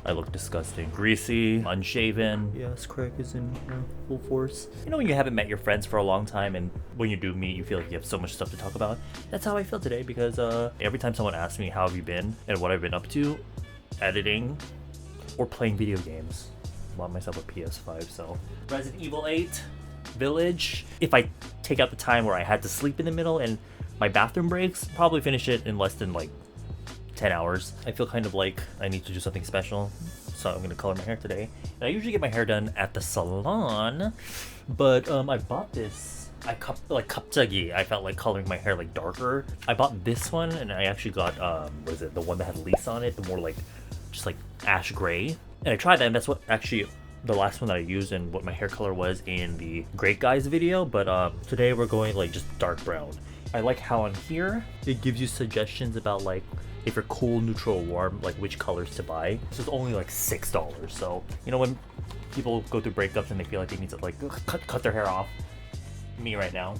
I look disgusting. Greasy, unshaven. Yes, crack is in full force. You know when you haven't met your friends for a long time and when you do meet, you feel like you have so much stuff to talk about? That's how I feel today because every time someone asks me how have you been and what I've been up to, editing or playing video games. I bought myself a PS5, so. Resident Evil 8, Village. If I take out the time where I had to sleep in the middle and my bathroom breaks, probably finish it in less than like 10 hours. I feel kind of like I need to do something special, so I'm gonna color my hair today. And I usually get my hair done at the salon, but I bought this. 갑자기 I felt like coloring my hair like darker. I bought this one and I actually got what is it, the one that had lace on it, the more like just like ash gray. And I tried that and that's what actually the last one that I used and what my hair color was in the Great Guys video, but today we're going like just dark brown. I like how on here it gives you suggestions about like if you're cool, neutral, or warm, like which colors to buy. This is only like $6, so you know when people go through breakups and they feel like they need to like cut their hair off. Me right now.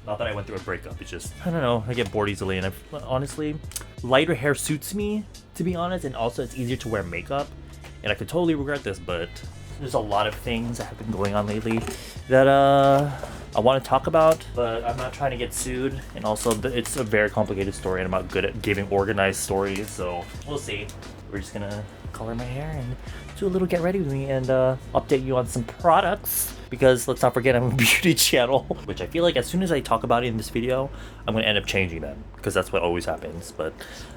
Not that I went through a breakup, it's just, I don't know, I get bored easily and honestly, lighter hair suits me, to be honest, and also it's easier to wear makeup. And I could totally regret this, but there's a lot of things that have been going on lately that I want to talk about, but I'm not trying to get sued. And also, it's a very complicated story, and I'm not good at giving organized stories, so we'll see. We're just gonna color my hair and do a little get ready with me and update you on some products, because let's not forget I'm a beauty channel, which I feel like as soon as I talk about it in this video, I'm gonna end up changing them, because that's what always happens. But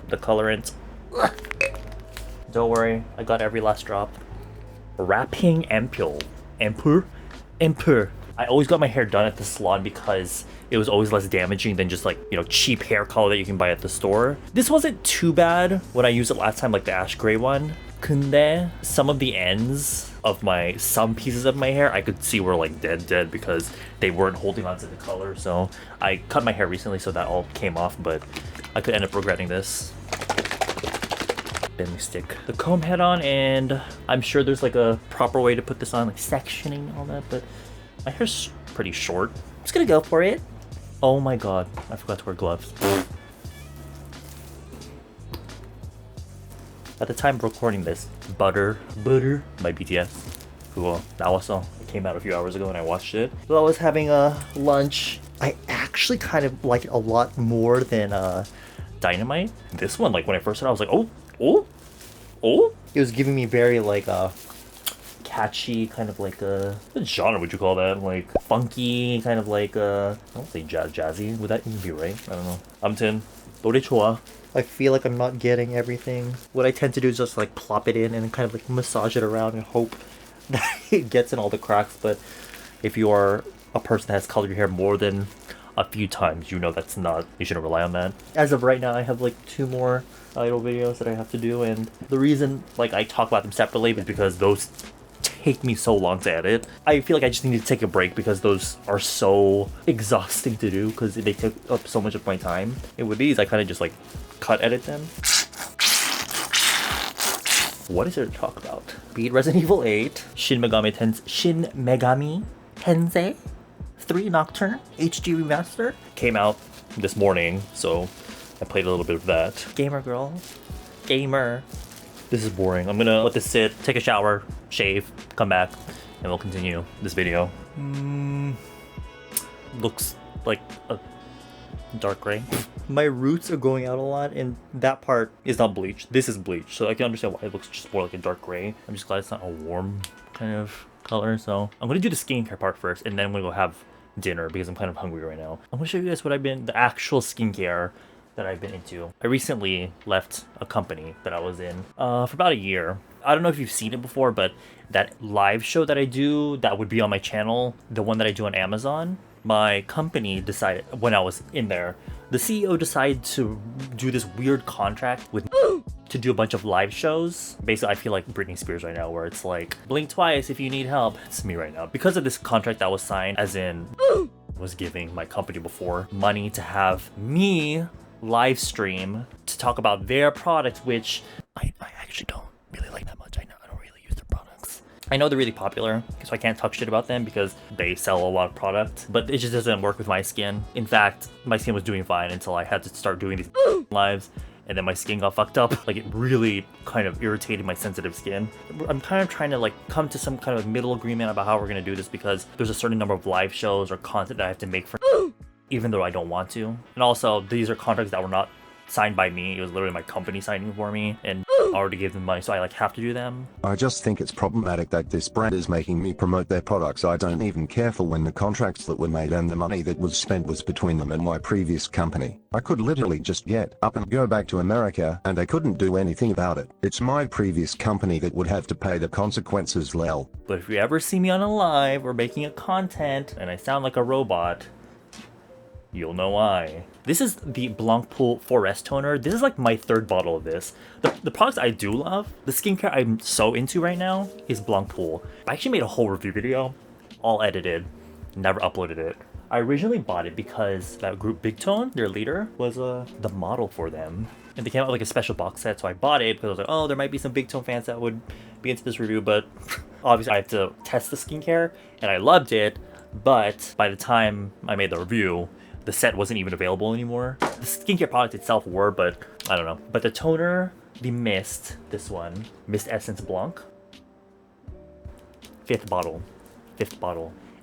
the colorant, don't worry, I got every last drop. Wrapping Ampoule. Ampoule. I always got my hair done at the salon because it was always less damaging than just like, you know, cheap hair color that you can buy at the store. This wasn't too bad when I used it last time, like the ash gray one. 근데 some of the ends of some pieces of my hair I could see were like dead because they weren't holding on to the color. So I cut my hair recently, so that all came off, but I could end up regretting this. Let me stick the comb head on, and I'm sure there's like a proper way to put this on, like sectioning and all that, but my hair's pretty short. I'm just gonna go for it. Oh my god, I forgot to wear gloves. At the time of recording this, Butter by BTS, who 나왔어. It came out a few hours ago and I watched it. While I was having a lunch, I actually kind of like it a lot more than Dynamite. This one, like when I first saw it, I was like, oh. It was giving me very like catchy, kind of like what genre would you call that? Like funky, kind of like I don't say jazzy. Would that even be right? I don't know. 아무튼 노래 좋아. I feel like I'm not getting everything. What I tend to do is just like plop it in and kind of like massage it around and hope that it gets in all the cracks. But if you are a person that has colored your hair more than a few times, you know that's not, you shouldn't rely on that. As of right now, I have like 2 more idol videos that I have to do, and the reason like I talk about them separately is because those take me so long to edit. I feel like I just need to take a break because those are so exhausting to do because they take up so much of my time. And with these, I kind of just like cut edit them. What is there to talk about? Beat Resident Evil 8, Shin Megami Tensei 3 Nocturne HD Remaster came out this morning, so I played a little bit of that. Gamer girl. Gamer. This is boring. I'm gonna let this sit, take a shower, shave, come back, and we'll continue this video. Looks like a dark gray. My roots are going out a lot, and that part is not bleached. This is bleached, so I can understand why it looks just more like a dark gray. I'm just glad it's not a warm kind of color, so I'm gonna do the skincare part first, and then I'm gonna go have dinner because I'm kind of hungry right now. I'm gonna show you guys the actual skincare that I've been into. I recently left a company that I was in for about a year. I don't know if you've seen it before, but that live show that I do that would be on my channel, the one that I do on Amazon, my company decided, when I was in there, the CEO decided to do this weird contract with to do a bunch of live shows. Basically, I feel like Britney Spears right now, where it's like, blink twice if you need help. It's me right now. Because of this contract that was signed, as in, was giving my company before money to have me live stream to talk about their products, which I actually don't really like that much. I don't really use their products. I know they're really popular, so I can't talk shit about them because they sell a lot of product, but it just doesn't work with my skin. In fact, my skin was doing fine until I had to start doing these lives. and then my skin got fucked up. Like, it really kind of irritated my sensitive skin. I'm kind of trying to like come to some kind of middle agreement about how we're gonna do this, because there's a certain number of live shows or content that I have to make for even though I don't want to. And also, these are contracts that were not signed by me. It was literally my company signing for me, and I already gave them money, so I like have to do them. I just think it's problematic that this brand is making me promote their products I don't even care for, when the contracts that were made and the money that was spent was between them and my previous company. I could literally just get up and go back to America, and I couldn't do anything about it. It's my previous company that would have to pay the consequences, lel. But if you ever see me on a live or making a content and I sound like a robot, you'll know why. This is the Blanc 4S toner. This is like my third bottle of this. The products I do love, the skincare I'm so into right now, is Blanc. I actually made a whole review video, all edited, never uploaded it. I originally bought it because that group Big Tone, their leader, was the model for them. And they came out with like a special box set, so I bought it because I was like, oh, there might be some Big Tone fans that would be into this review, but obviously I had to test the skincare, and I loved it, but by the time I made the review, the set wasn't even available anymore. The skincare product itself were, but I don't know. But the toner, the mist, this one, Mistessence Blanc, fifth bottle,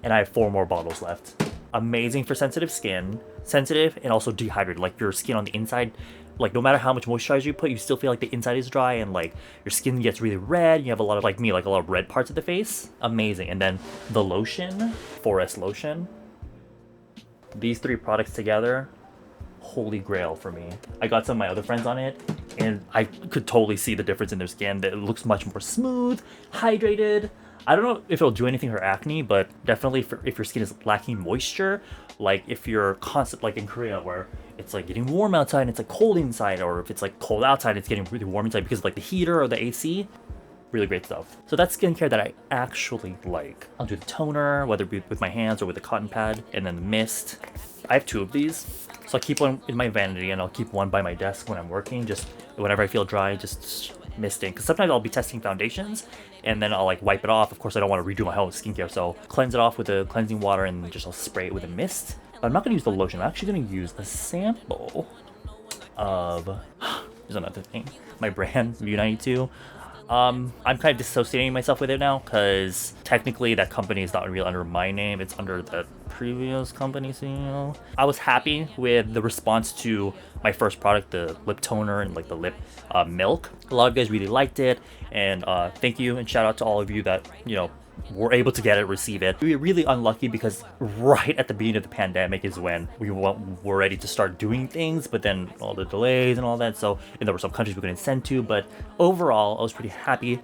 and I have 4 more bottles left. Amazing for sensitive skin, sensitive and also dehydrated. Like your skin on the inside, like no matter how much moisturizer you put, you still feel like the inside is dry, and like your skin gets really red. You have a lot of, like me, like a lot of red parts of the face. Amazing. And then the lotion, 4S lotion. These 3 products together, holy grail for me. I got some of my other friends on it, and I could totally see the difference in their skin. That it looks much more smooth, hydrated. I don't know if it'll do anything for acne, but definitely if your skin is lacking moisture, like if you're constant, like in Korea where it's like getting warm outside and it's like cold inside, or if it's like cold outside and it's getting really warm inside because of like the heater or the AC. Really great stuff. So that's skincare that I actually like. I'll do the toner, whether it be with my hands or with a cotton pad, and then the mist. I have 2 of these, so I'll keep one in my vanity and I'll keep one by my desk when I'm working, just whenever I feel dry, just misting. Because sometimes I'll be testing foundations and then I'll like wipe it off. Of course, I don't want to redo my whole skincare, so cleanse it off with a cleansing water and just I'll spray it with a mist. But I'm not gonna use the lotion. I'm actually gonna use a sample of, there's another thing, my brand, U92. I'm kind of dissociating myself with it now, because technically that company is not really under my name, it's under the previous company's CEO. I was happy with the response to my first product, the lip toner and like the lip milk. A lot of you guys really liked it, and thank you and shout out to all of you that, you know, were able to get it, receive it. We were really unlucky because right at the beginning of the pandemic is when we were ready to start doing things, but then all the delays and all that, so, and there were some countries we couldn't send to, but overall I was pretty happy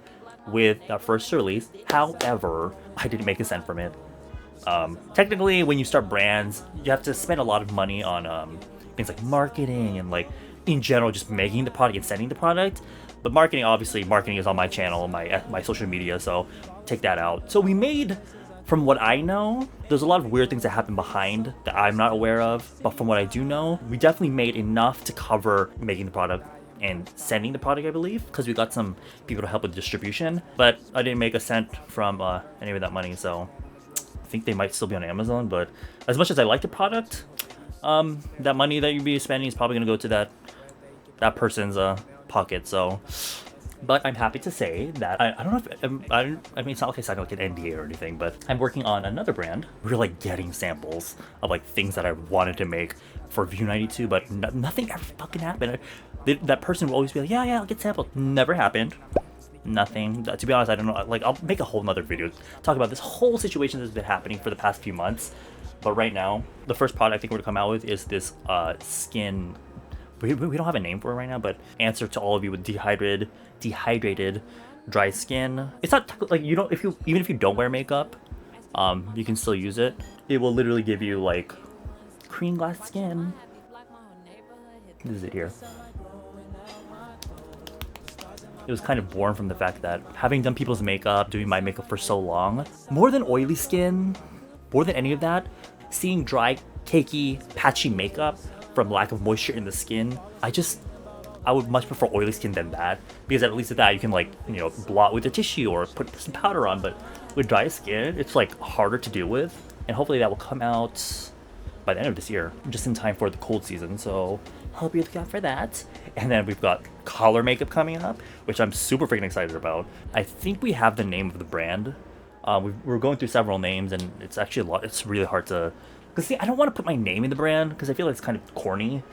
with that first release. However, I didn't make a cent from it. Technically, when you start brands, you have to spend a lot of money on things like marketing and like in general just making the product and sending the product. But marketing, obviously, marketing is on my channel, my social media, so take that out. So we made, from what I know, there's a lot of weird things that happen behind that I'm not aware of, but from what I do know, we definitely made enough to cover making the product and sending the product, I believe, because we got some people to help with distribution, but I didn't make a cent from any of that money, so I think they might still be on Amazon. But as much as I like the product, that money that you'd be spending is probably going to go to that person's pocket. So, but I'm happy to say that I don't know if I mean, it's not like I signed like an NDA or anything, but I'm working on another brand. We're like getting samples of like things that I wanted to make for View92, but nothing ever fucking happened. That person will always be like, yeah, I'll get samples. Never happened. Nothing. To be honest, I don't know. Like, I'll make a whole nother video talk about this whole situation that's been happening for the past few months. But right now, the first product I think we're gonna come out with is this skin. We don't have a name for it right now, but answer to all of you with dehydrated dry skin. It's not like you don't, even if you don't wear makeup, you can still use it. It will literally give you like cream glass skin. This is it here. It was kind of born from the fact that having done people's makeup, doing my makeup for so long, more than oily skin, more than any of that, seeing dry, cakey, patchy makeup from lack of moisture in the skin, I would much prefer oily skin than that, because at least with that you can, like, you know, blot with a tissue or put some powder on. But with dry skin, it's like harder to deal with, and hopefully that will come out by the end of this year, just in time for the cold season. So I'll be looking out for that. And then we've got color makeup coming up, which I'm super freaking excited about. I think we have the name of the brand. We're going through several names, and it's actually a lot. It's really hard to, because see, I don't want to put my name in the brand because I feel like it's kind of corny.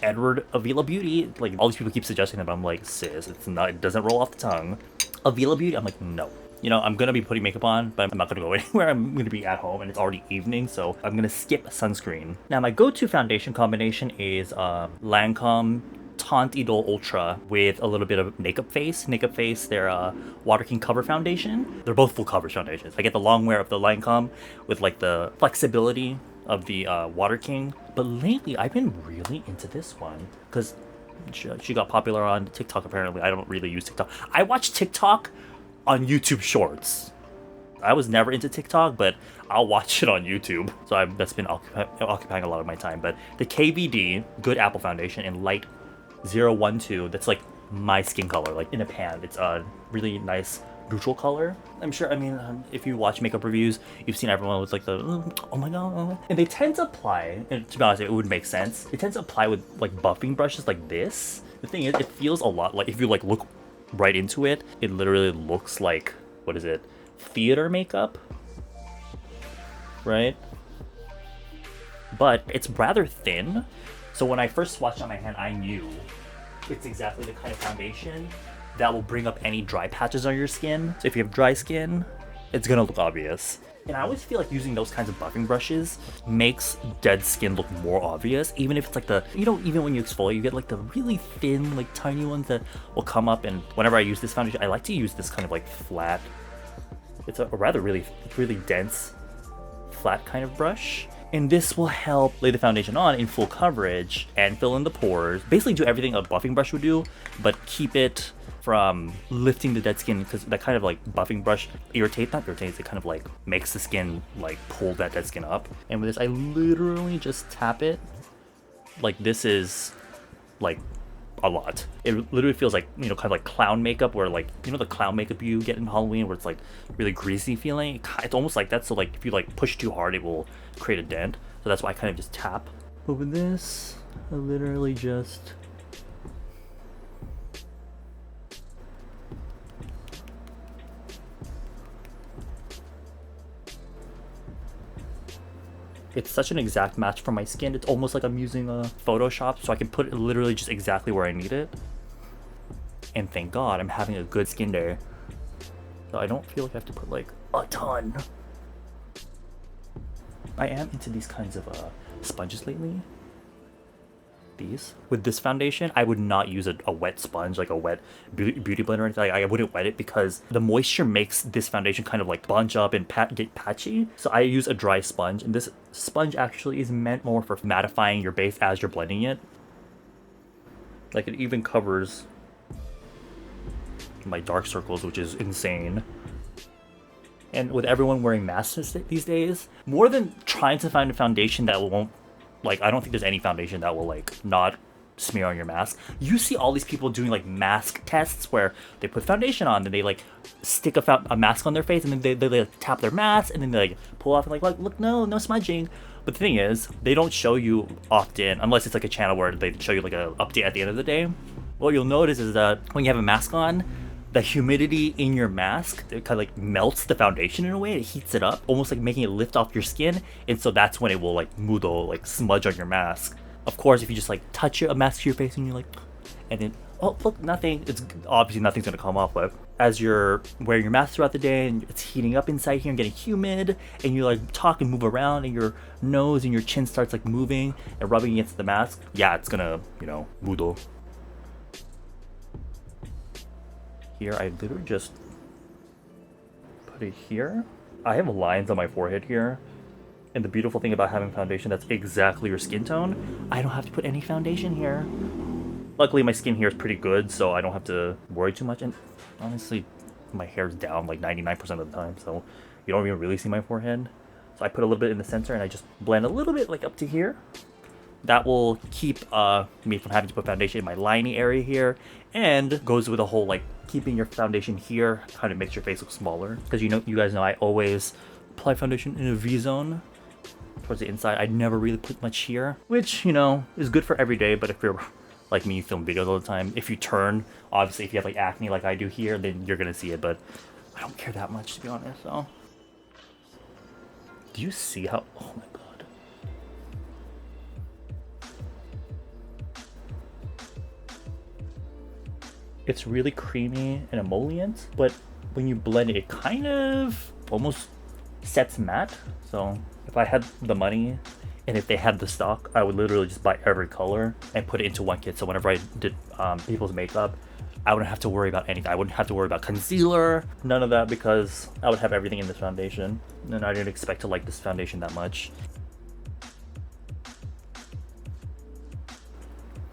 Edward Avila Beauty, like all these people keep suggesting it, but I'm like, sis, it's not. It doesn't roll off the tongue. Avila Beauty, I'm like, no. You know, I'm gonna be putting makeup on, but I'm not gonna go anywhere. I'm gonna be at home, and it's already evening, so I'm gonna skip sunscreen. Now, my go-to foundation combination is Lancome Teint Idole Ultra with a little bit of Nakeup Face. Nakeup Face, their Water King Cover Foundation. They're both full coverage foundations. I get the long wear of the Lancome with like the flexibility of the Water King. But lately, I've been really into this one because she got popular on TikTok, apparently. I don't really use TikTok. I watch TikTok on YouTube Shorts. I was never into TikTok, but I'll watch it on YouTube. So that's been occupying a lot of my time. But the KVD Good Apple Foundation in Light 012, that's like my skin color, like in a pan. It's a really nice neutral color. I'm sure, I mean, if you watch makeup reviews, you've seen everyone with like the, oh my god. And they tend to apply, and to be honest, it would make sense. They tend to apply with like buffing brushes like this. The thing is, it feels a lot like, if you like look right into it, it literally looks like, what is it? Theater makeup, right? But it's rather thin. So when I first swatched on my hand, I knew it's exactly the kind of foundation that will bring up any dry patches on your skin. So if you have dry skin, it's gonna look obvious. And I always feel like using those kinds of buffing brushes makes dead skin look more obvious, even if it's like the, you know, even when you exfoliate, you get like the really thin, like tiny ones that will come up. And whenever I use this foundation, I like to use this kind of like flat, it's a rather really dense, flat kind of brush. And this will help lay the foundation on in full coverage and fill in the pores. Basically do everything a buffing brush would do, but keep it from lifting the dead skin, because that kind of like buffing brush not irritates, it kind of like makes the skin like pull that dead skin up. And with this, I literally just tap it. Like this is like a lot. It literally feels like, you know, kind of like clown makeup, where like, you know, the clown makeup you get in Halloween where it's like really greasy feeling. It's almost like that. So like if you like push too hard, it will create a dent. So that's why I kind of just tap. But with this, I literally just it's such an exact match for my skin. It's almost like I'm using a Photoshop, so I can put it literally just exactly where I need it. And thank God I'm having a good skin day, so I don't feel like I have to put like a ton. I am into these kinds of sponges lately. These. With this foundation, I would not use a wet sponge, like a wet beauty blender or anything. Like, I wouldn't wet it because the moisture makes this foundation kind of like bunch up and get patchy. So I use a dry sponge, and this sponge actually is meant more for mattifying your base as you're blending it. Like it even covers my dark circles, which is insane. And with everyone wearing masks these days, more than trying to find a foundation that won't, like, I don't think there's any foundation that will like not smear on your mask. You see all these people doing like mask tests where they put foundation on, then they like stick a mask on their face, and then they like tap their mask, and then they like pull off and like look, no smudging. But the thing is, they don't show you often, unless it's like a channel where they show you like an update at the end of the day. What you'll notice is that when you have a mask on, the humidity in your mask, it kind of like melts the foundation in a way. It heats it up, almost like making it lift off your skin. And so that's when it will like moodle, like smudge on your mask. Of course, if you just like touch a mask to your face and you're like, and then, oh, look, nothing. It's obviously nothing's gonna come off. But as you're wearing your mask throughout the day and it's heating up inside here and getting humid, and you like talk and move around, and your nose and your chin starts like moving and rubbing against the mask, yeah, it's gonna, you know, moodle. Here, I literally just put it here. I have lines on my forehead here, and the beautiful thing about having foundation that's exactly your skin tone, I don't have to put any foundation here. Luckily, my skin here is pretty good, so I don't have to worry too much. And honestly, my hair's down like 99% of the time, so you don't even really see my forehead. So I put a little bit in the center, and I just blend a little bit like up to here. That will keep me from having to put foundation in my lining area here, and goes with the whole like keeping your foundation here kind of makes your face look smaller, because you guys know I always apply foundation in a V zone. towards the inside. I never really put much here, which, you know, is good for every day. But if you're like me, you film videos all the time, if you turn, obviously if you have like acne like I do here, then you're gonna see it. But I don't care that much, to be honest. So do you see how, oh my god, it's really creamy and emollient, but when you blend it, it kind of almost sets matte. So if I had the money and if they had the stock, I would literally just buy every color and put it into one kit. So whenever I did people's makeup, I wouldn't have to worry about anything. I wouldn't have to worry about concealer, none of that, because I would have everything in this foundation. And I didn't expect to like this foundation that much.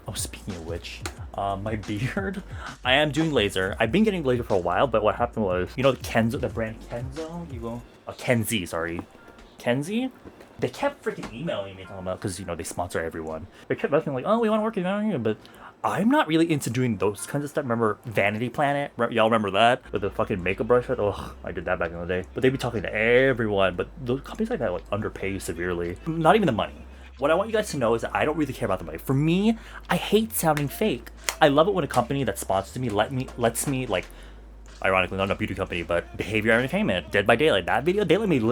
Oh, speaking of which, my beard, I am doing laser. I've been getting laser for a while, but what happened was, you know, the brand Kenzo, you go, Kenzie, sorry. Kenzie? They kept freaking emailing me talking about, because, you know, they sponsor everyone. They kept asking like, oh, we want to work with you, but I'm not really into doing those kinds of stuff. Remember Vanity Planet? Y'all remember that? With the fucking makeup brush? Oh, I did that back in the day. But they'd be talking to everyone, but those companies like that like underpay you severely. Not even the money. What I want you guys to know is that I don't really care about the money. For me, I hate sounding fake. I love it when a company that sponsors me lets me like, ironically not a beauty company, but Behavior Entertainment, Dead by Daylight, that video,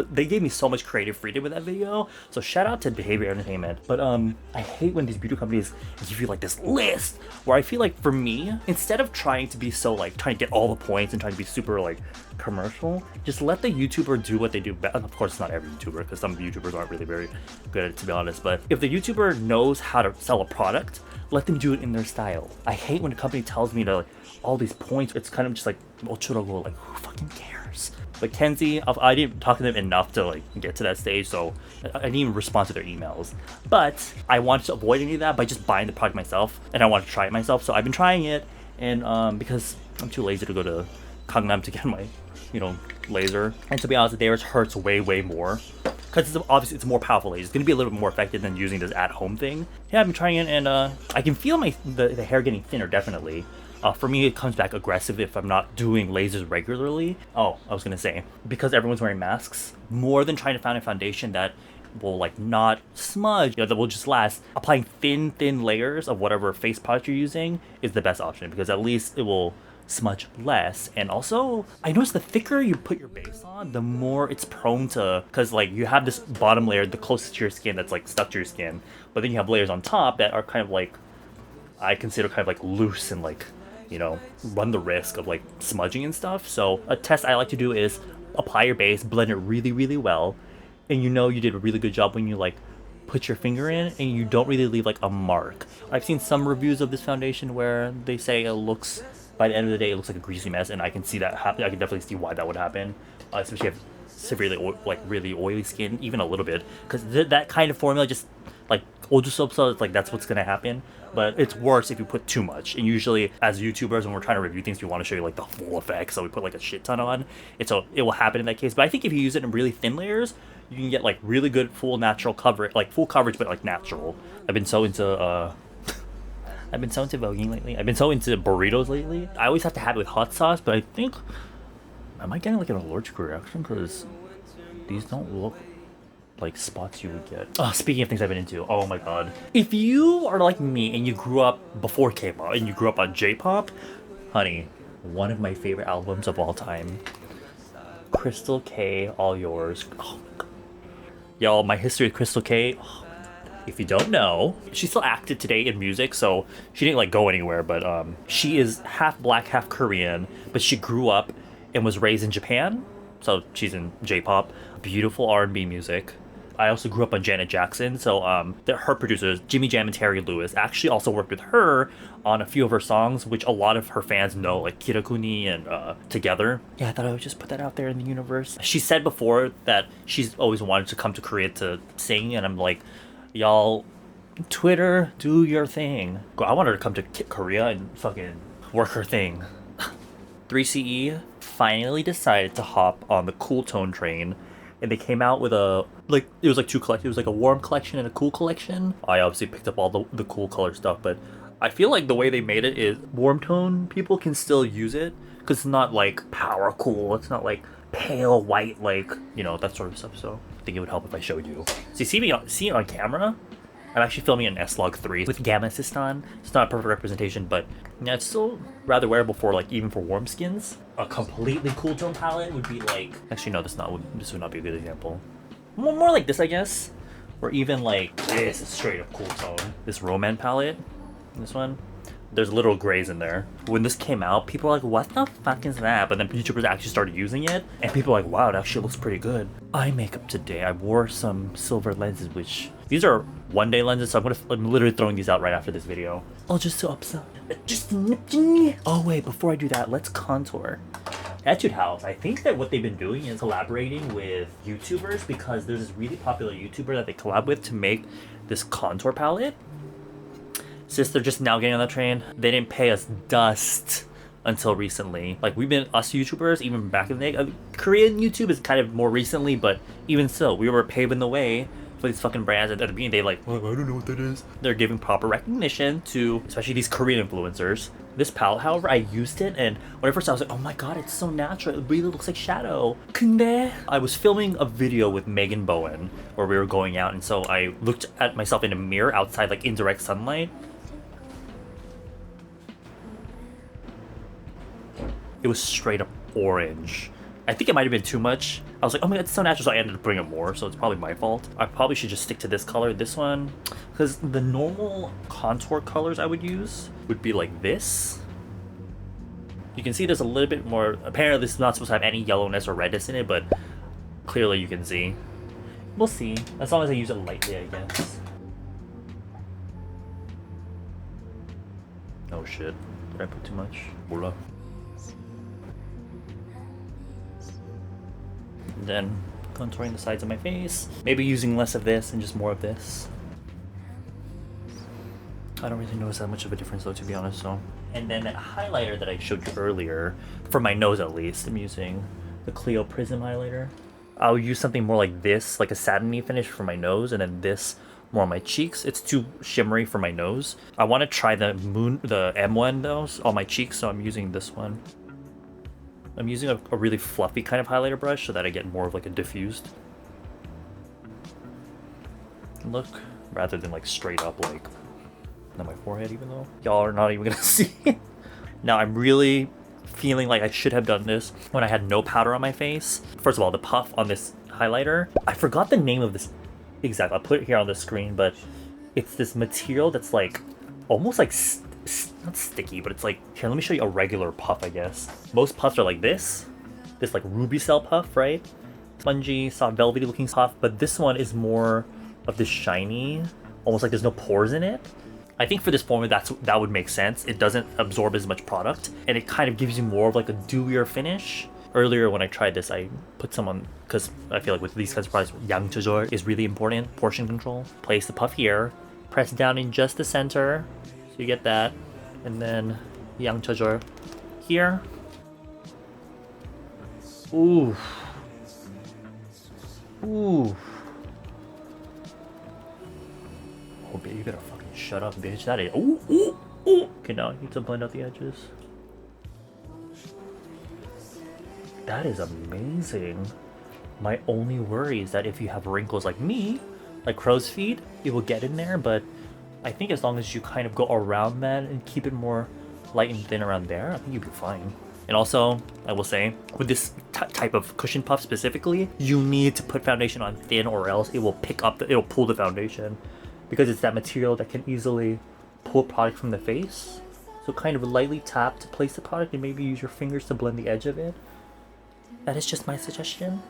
they gave me so much creative freedom with that video. So shout out to Behavior Entertainment. But I hate when these beauty companies give you like this list where I feel like for me, instead of trying to be so like trying to get all the points and trying to be super like commercial, just let the YouTuber do what they do best. Of course, not every YouTuber, because some YouTubers aren't really very good at it, to be honest. But if the YouTuber knows how to sell a product, let them do it in their style. I hate when a company tells me to like all these points. It's kind of just like ochorogo, like who fucking cares? But Kenzie, I didn't talk to them enough to like get to that stage, so I didn't even respond to their emails. But I wanted to avoid any of that by just buying the product myself, and I wanted to try it myself. So I've been trying it, and because I'm too lazy to go to Gangnam to get my, you know, laser. And to be honest, theirs hurts way more, because obviously it's more powerful laser. It's gonna be a little bit more effective than using this at-home thing. Yeah, I've been trying it, and I can feel the hair getting thinner, definitely. For me, it comes back aggressive if I'm not doing lasers regularly. Oh, I was gonna say, because everyone's wearing masks, more than trying to find a foundation that will like not smudge, you know, that will just last, applying thin layers of whatever face product you're using is the best option, because at least it will smudge less. And also, I noticed the thicker you put your base on, the more it's prone to, because like you have this bottom layer, the closest to your skin, that's like stuck to your skin, but then you have layers on top that are kind of like, I consider kind of like loose and like, you know, run the risk of like smudging and stuff. So a test I like to do is apply your base, blend it really well, and you know you did a really good job when you like put your finger in and you don't really leave like a mark. I've seen some reviews of this foundation where they say it looks, by the end of the day, it looks like a greasy mess, and I can see that happen. I can definitely see why that would happen, especially if you have severely like really oily skin, even a little bit, because that kind of formula just like oju soap, so it's like that's what's gonna happen. But it's worse if you put too much, and usually as YouTubers, when we're trying to review things, we want to show you like the full effect, so we put like a shit ton on, and so it will happen in that case. But I think if you use it in really thin layers, you can get like really good full natural coverage, like full coverage but like natural. I've been so into voguing lately. I've been so into burritos lately. I always have to have it with hot sauce, but I think, am I getting like an allergic reaction? Because these don't look like spots you would get. Oh, speaking of things I've been into, oh my god. If you are like me and you grew up before K-pop and you grew up on J-pop, honey, one of my favorite albums of all time, Crystal K, All Yours. Oh my god. Y'all, my history with Crystal K, oh, if you don't know, she's still active today in music, so she didn't like go anywhere, but she is half black, half Korean, but she grew up and was raised in Japan, so she's in J-pop. Beautiful R&B music. I also grew up on Janet Jackson, so her producers, Jimmy Jam and Terry Lewis, actually also worked with her on a few of her songs, which a lot of her fans know, like Kirakuni and Together. Yeah, I thought I would just put that out there in the universe. She said before that she's always wanted to come to Korea to sing, and I'm like, y'all, Twitter, do your thing. I want her to come to Korea and fucking work her thing. 3CE finally decided to hop on the cool tone train, and they came out with a, like, it was like two collections. It was like a warm collection and a cool collection. I obviously picked up all the cool color stuff, but I feel like the way they made it is warm tone people can still use it, because it's not like power cool, it's not like pale white, like, you know, that sort of stuff. So think it would help if I showed you. So you see it on camera? I'm actually filming an S-Log 3 with gamma assist on. It's not a perfect representation, but yeah, it's still rather wearable for like even for warm skins. A completely cool tone palette would be like, actually no, this would not be a good example. More like this, I guess, or even like this is straight up cool tone. This Roman palette, this one. There's little grays in there. When this came out, people were like, what the fuck is that? But then YouTubers actually started using it, and people were like, wow, that shit looks pretty good. Eye makeup today. I wore some silver lenses, which these are one-day lenses, so I'm literally throwing these out right after this video. Oh, just to upsell. Oh wait, before I do that, let's contour. Etude House, I think that what they've been doing is collaborating with YouTubers, because there's this really popular YouTuber that they collab with to make this contour palette. Since they're just now getting on the train, they didn't pay us dust until recently. Like, we've been, us YouTubers, even back in the day, Korean YouTube is kind of more recently, but even so, we were paving the way for these fucking brands. At the beginning, they like, well, I don't know what that is. They're giving proper recognition to, especially these Korean influencers. This palette, however, I used it, and when I first saw it, I was like, oh my god, it's so natural. It really looks like shadow. 근데 I was filming a video with Megan Bowen where we were going out, and so I looked at myself in a mirror outside, like in direct sunlight. It was straight up orange. I think it might have been too much. I was like, oh my god, it's so natural, so I ended up bringing it more, so it's probably my fault. I probably should just stick to this color, this one, because the normal contour colors I would use would be like this. You can see there's a little bit more, apparently this is not supposed to have any yellowness or redness in it, but clearly you can see. We'll see, as long as I use it lightly, I guess. Oh shit, did I put too much? 몰라. Then contouring the sides of my face, maybe using less of this and just more of this. I don't really notice that much of a difference though, to be honest. So, and then that highlighter that I showed you earlier, for my nose at least, I'm using the CLIO Prism highlighter. I'll use something more like this, like a satiny finish for my nose, and then this more on my cheeks. It's too shimmery for my nose. I want to try the M1 though on my cheeks, so I'm using this one. I'm using a really fluffy kind of highlighter brush so that I get more of like a diffused look rather than like straight up like on my forehead, even though y'all are not even gonna see. Now I'm really feeling like I should have done this when I had no powder on my face. First of all, the puff on this highlighter, I forgot the name of this exactly. I'll put it here on the screen, but it's this material that's like almost like not sticky, but it's like, here, let me show you a regular puff, I guess. Most puffs are like this like ruby cell puff, right? Spongy, soft, velvety looking puff, but this one is more of this shiny, almost like there's no pores in it. I think for this formula, that would make sense. It doesn't absorb as much product, and it kind of gives you more of like a dewier finish. Earlier when I tried this, I put some on, because I feel like with these kinds of products, 양 조절 is really important, portion control. Place the puff here, press down in just the center, you get that, and then 양 조절 here. Ooh. Ooh. Oh, baby, you better fucking shut up, bitch. That is. Ooh, ooh, ooh. Okay, now I need to blend out the edges. That is amazing. My only worry is that if you have wrinkles like me, like crow's feet, it will get in there, but I think as long as you kind of go around that and keep it more light and thin around there, I think you'll be fine. And also, I will say, with this type of cushion puff specifically, you need to put foundation on thin, or else it will it'll pull the foundation, because it's that material that can easily pull product from the face. So kind of lightly tap to place the product, and maybe use your fingers to blend the edge of it. That is just my suggestion.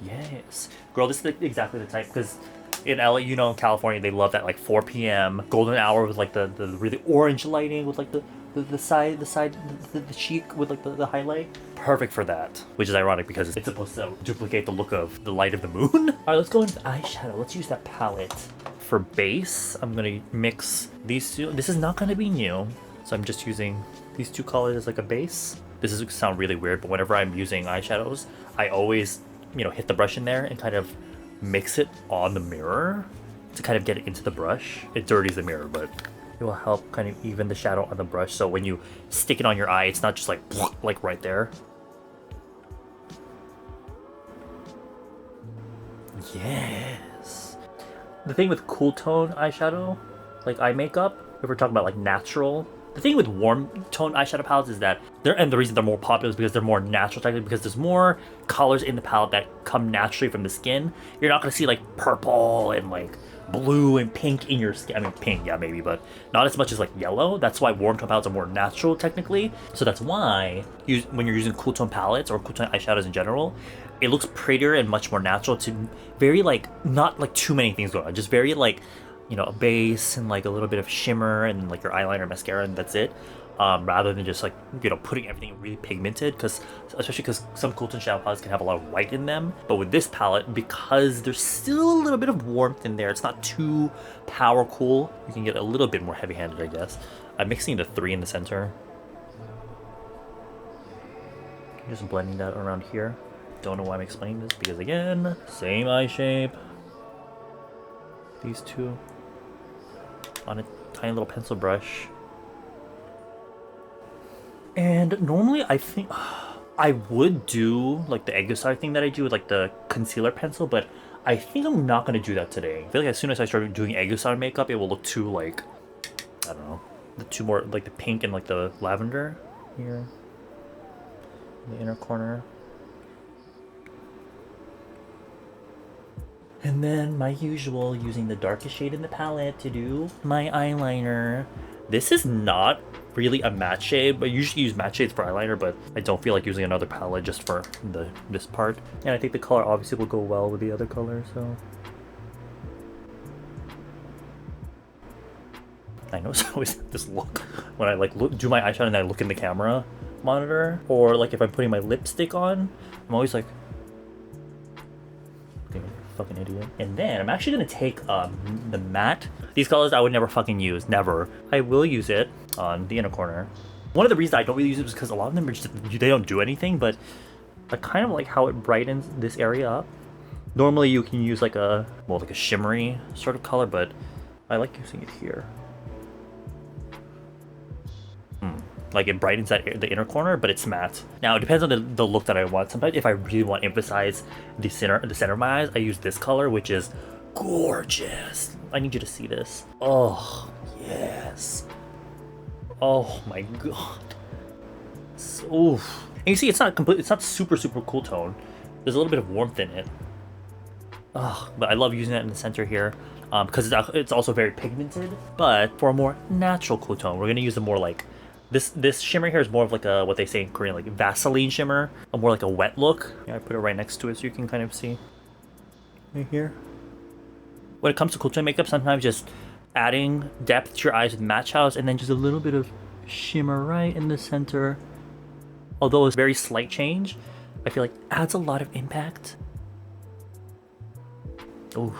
Yes. Girl, this is exactly the type, because in LA, you know, in California, they love that like 4 p.m. golden hour with like the really orange lighting with like the cheek with like the highlight. Perfect for that. Which is ironic because it's supposed to duplicate the look of the light of the moon. Alright, let's go into eyeshadow. Let's use that palette. For base, I'm gonna mix these two. This is not gonna be new, so I'm just using these two colors as like a base. This is gonna sound really weird, but whenever I'm using eyeshadows, I always, you know, hit the brush in there and kind of mix it on the mirror to kind of get it into the brush. It dirties the mirror, but it will help kind of even the shadow on the brush, so when you stick it on your eye, it's not just like right there. yes. The thing with cool tone eyeshadow, like eye makeup, if we're talking about like natural, the thing with warm tone eyeshadow palettes is that and the reason they're more popular is because they're more natural technically, because there's more colors in the palette that come naturally from the skin. You're not gonna see like purple and like blue and pink in your skin. I mean, pink, yeah, maybe, but not as much as like yellow. That's why warm tone palettes are more natural technically. So that's why when you're using cool tone palettes or cool tone eyeshadows in general, it looks prettier and much more natural to very like, not like too many things going on, just very like, you know, a base and like a little bit of shimmer and like your eyeliner, mascara, and that's it. Rather than just like, you know, putting everything really pigmented, especially because some cool tone shadow palettes can have a lot of white in them. But with this palette, because there's still a little bit of warmth in there, it's not too power cool, you can get a little bit more heavy-handed, I guess. I'm mixing the 3 in the center. Just blending that around here. Don't know why I'm explaining this, because again, same eye shape. These two on a tiny little pencil brush. And normally I think I would do like the Egoside thing that I do with like the concealer pencil, but I think I'm not going to do that today. I feel like as soon as I start doing Egoside makeup, it will look too like, I don't know, the two more like the pink and like the lavender here in the inner corner. And then my usual, using the darkest shade in the palette to do my eyeliner. This is not really a matte shade, but I usually use matte shades for eyeliner, but I don't feel like using another palette just for this part. And I think the color obviously will go well with the other color, so. I know it's always this look when I like do my eyeshadow and I look in the camera monitor, or like if I'm putting my lipstick on, I'm always like, fucking idiot. And then I'm actually gonna take the matte. These colors I would never fucking use, never. I will use it on the inner corner. One of the reasons I don't really use it is because a lot of them are just, they don't do anything, but I kind of like how it brightens this area up. Normally you can use like a, well, like a shimmery sort of color, but I like using it here. Like it brightens the inner corner, but it's matte. Now it depends on the look that I want. Sometimes if I really want to emphasize the center of my eyes, I use this color, which is gorgeous. I need you to see this. Oh yes. Oh my god. So, and you see, it's not complete. It's not super cool tone. There's a little bit of warmth in it. Oh, but I love using that in the center here because it's also very pigmented. But for a more natural cool tone, we're gonna use a more like. This shimmer here is more of like a, what they say in Korean, like Vaseline shimmer, a more like a wet look. Yeah, I put it right next to it so you can kind of see. Right here. When it comes to cool tone makeup, sometimes just adding depth to your eyes with matte shadows and then just a little bit of shimmer right in the center. Although it's a very slight change, I feel like adds a lot of impact. Oof.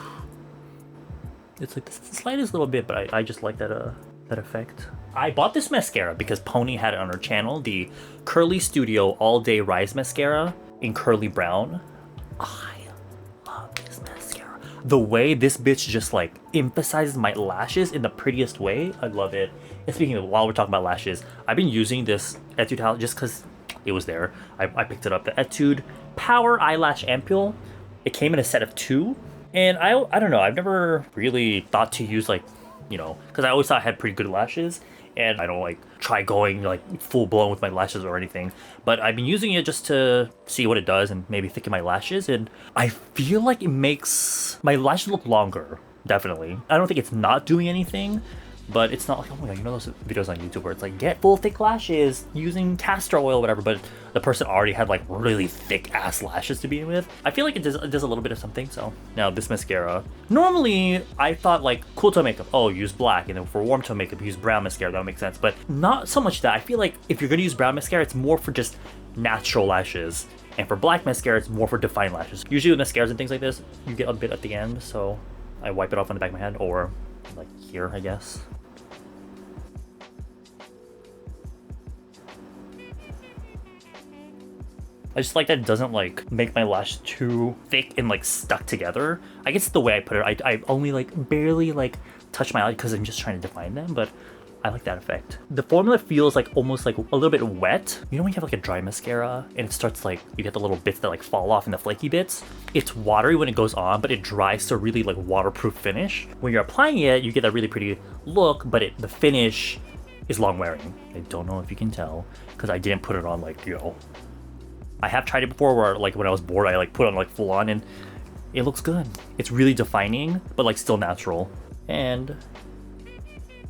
It's like the slightest little bit, but I just like that effect. I bought this mascara because Pony had it on her channel, the Curly Studio All Day Rise Mascara in Curly Brown. I love this mascara. The way this bitch just like emphasizes my lashes in the prettiest way, I love it. And speaking of, while we're talking about lashes, I've been using this Etude palette just because it was there. I picked it up, the Etude Power Eyelash Ampoule. It came in a set of 2. And I don't know, I've never really thought to use like, you know, because I always thought I had pretty good lashes. And I don't like try going like full blown with my lashes or anything, but I've been using it just to see what it does and maybe thicken my lashes, and I feel like it makes my lashes look longer, definitely. I don't think it's not doing anything, but it's not like, oh my god, you know those videos on YouTube where it's like, get full thick lashes using castor oil or whatever, but the person already had like really thick ass lashes to begin with. I feel like it does a little bit of something. So now this mascara, normally I thought like cool tone makeup, oh, use black, and then for warm tone makeup use brown mascara. That would make sense, but not so much that. I feel like if you're gonna use brown mascara, it's more for just natural lashes, and for black mascara it's more for defined lashes. Usually with mascaras and things like this, you get a bit at the end, so I wipe it off on the back of my hand, or like here, I guess. I just like that it doesn't like make my lash too thick and like stuck together. I guess the way I put it, I only like barely like touch my eyelid because I'm just trying to define them, but I like that effect. The formula feels like almost like a little bit wet. You know when you have like a dry mascara and it starts like, you get the little bits that like fall off and the flaky bits? It's watery when it goes on, but it dries to really like waterproof finish. When you're applying it, you get that really pretty look, but the finish is long wearing. I don't know if you can tell because I didn't put it on like, you know, I have tried it before where like when I was bored, I like put on like full on and it looks good. It's really defining, but like still natural. And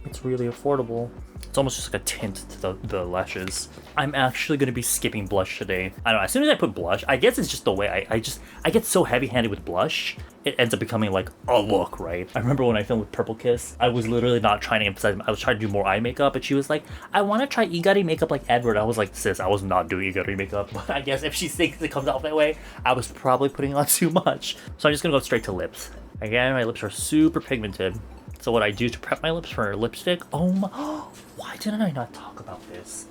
it's really affordable. It's almost just like a tint to the lashes. I'm actually gonna be skipping blush today. I don't know, as soon as I put blush, I guess it's just the way I get so heavy-handed with blush, it ends up becoming like a look, right? I remember when I filmed with Purple Kiss, I was literally not trying to emphasize, I was trying to do more eye makeup, but she was like, I want to try Igari makeup like Edward. I was like, sis, I was not doing Igari makeup, but I guess if she thinks it comes out that way, I was probably putting on too much. So I'm just gonna go straight to lips. Again, my lips are super pigmented. So what I do to prep my lips for lipstick, oh my, why didn't I not talk about this?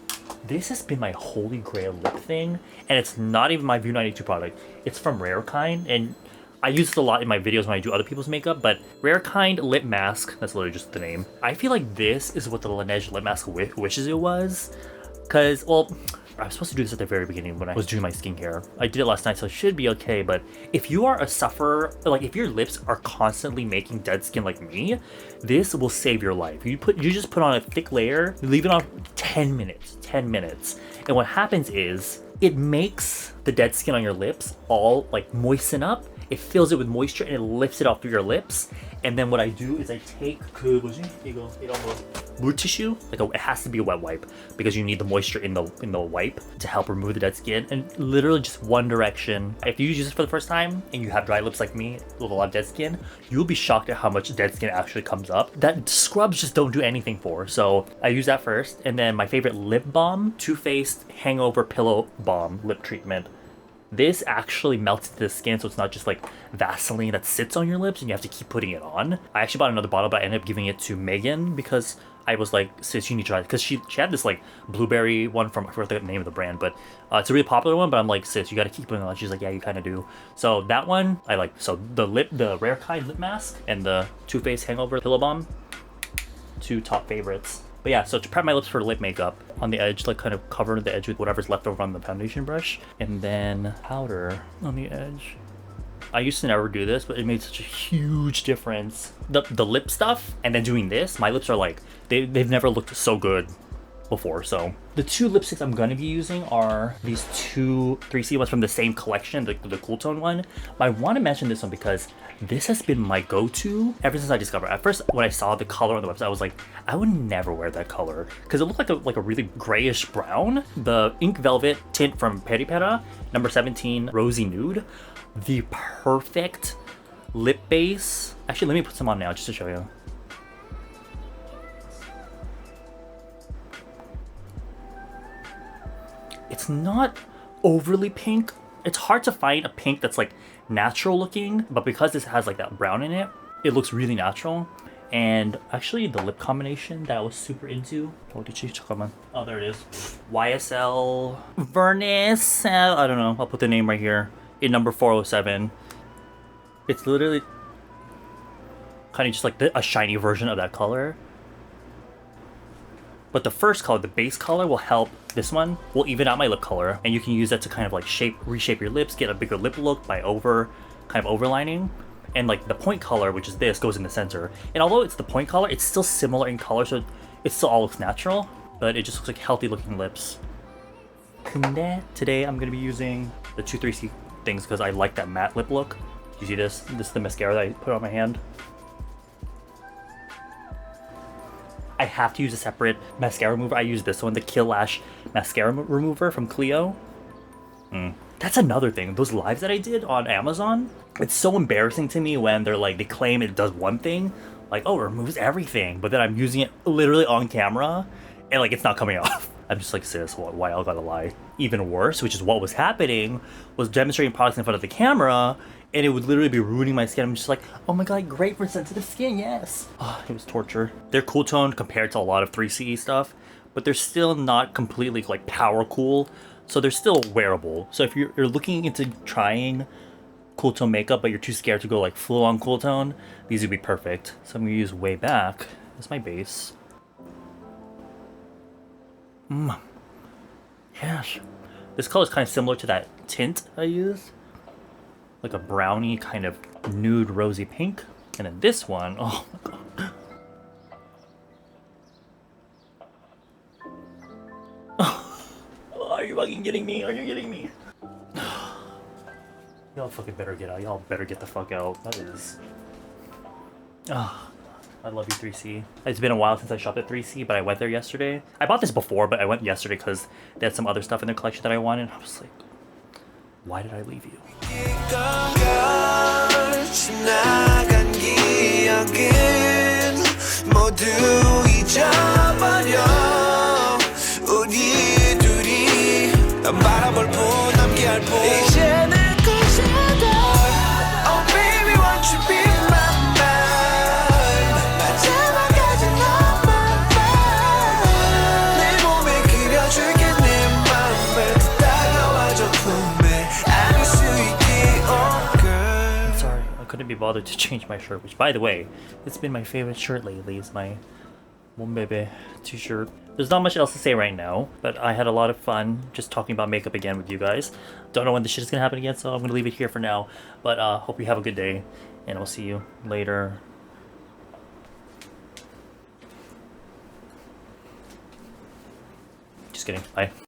This has been my holy grail lip thing, and it's not even my View 92 product. It's from RAREKIND, and I use it a lot in my videos when I do other people's makeup, but RAREKIND lip mask, that's literally just the name. I feel like this is what the Laneige lip mask wishes it was, because, well, I was supposed to do this at the very beginning when I was doing my skincare. I did it last night, so it should be okay, but if you are a sufferer, like if your lips are constantly making dead skin like me, this will save your life. You just put on a thick layer, leave it on 10 minutes, and what happens is, it makes the dead skin on your lips all like moisten up, it fills it with moisture, and it lifts it off through your lips. And then what I do is I take wood tissue, like it has to be a wet wipe because you need the moisture in the wipe to help remove the dead skin, and literally just one direction. If you use this for the first time and you have dry lips like me with a lot of dead skin, you'll be shocked at how much dead skin actually comes up that scrubs just don't do anything for. So I use that first, and then my favorite lip balm, Too Faced Hangover Pillow Balm lip treatment. This actually melts into the skin, so it's not just like Vaseline that sits on your lips and you have to keep putting it on. I actually bought another bottle, but I ended up giving it to Megan because I was like, sis, you need to try it. Because she had this like blueberry one from, I forgot the name of the brand, but it's a really popular one, but I'm like, sis, you gotta keep putting it on. She's like, yeah, you kind of do. So that one, I like. So the RAREKIND lip mask and the Too Faced Hangover Pillow Balm, two top favorites. But yeah, so to prep my lips for lip makeup, on the edge, like kind of cover the edge with whatever's left over on the foundation brush, and then powder on the edge. I used to never do this, but it made such a huge difference. The lip stuff, and then doing this, my lips are like, they've never looked so good before. So the two lipsticks I'm going to be using are these two 3C ones from the same collection, the Cool Tone one. But I want to mention this one because this has been my go-to ever since I discovered it. At first, when I saw the color on the website, I was like, I would never wear that color because it looked like a really grayish brown. The Ink Velvet tint from Peripera, number 17, Rosy Nude. The perfect lip base. Actually, let me put some on now just to show you. It's not overly pink. It's hard to find a pink that's like natural looking, but because this has like that brown in it, it looks really natural. And actually the lip combination that I was super into, oh there it is, YSL VERNIS, I don't know, I'll put the name right here, in number 407. It's literally kind of just like a shiny version of that color. But the first color, the base color, will help. This one will even out my lip color, and you can use that to kind of like reshape your lips, get a bigger lip look by kind of overlining. And like the point color, which is this, goes in the center. And although it's the point color, it's still similar in color, so it still all looks natural, but it just looks like healthy looking lips. Today I'm gonna be using the 2-3C things because I like that matte lip look. You see this? This is the mascara that I put on my hand. I have to use a separate mascara remover. I use this one, the Lash mascara remover from CLIO. That's another thing. Those lives that I did on Amazon, it's so embarrassing to me when they're like, they claim it does one thing, like, oh, it removes everything, but then I'm using it literally on camera and like it's not coming off. I'm just like, sis, why I gotta lie? Even worse, which is what was happening, was demonstrating products in front of the camera, and it would literally be ruining my skin. I'm just like, oh my god, great for sensitive skin, yes. Oh, it was torture. They're cool toned compared to a lot of 3CE stuff, but they're still not completely like power cool, so they're still wearable. So if you're looking into trying cool tone makeup, but you're too scared to go like full on cool tone, these would be perfect. So I'm gonna use Way Back as my base. Yes. This color is kind of similar to that tint I used. Like a brownie kind of nude rosy pink. And then this one, oh my god. Are you fucking kidding me? Are you kidding me? Y'all fucking better get out. Y'all better get the fuck out. That is... Oh, I love you, 3C. It's been a while since I shopped at 3C, but I went there yesterday. I bought this before, but I went yesterday because they had some other stuff in their collection that I wanted. I was like, why did I leave you? Couldn't be bothered to change my shirt, which by the way, it's been my favorite shirt lately. It's my Moonbeam t-shirt. There's not much else to say right now, but I had a lot of fun just talking about makeup again with you guys. Don't know when this shit is gonna happen again, so I'm gonna leave it here for now. But hope you have a good day, and I'll see you later. Just kidding. Bye.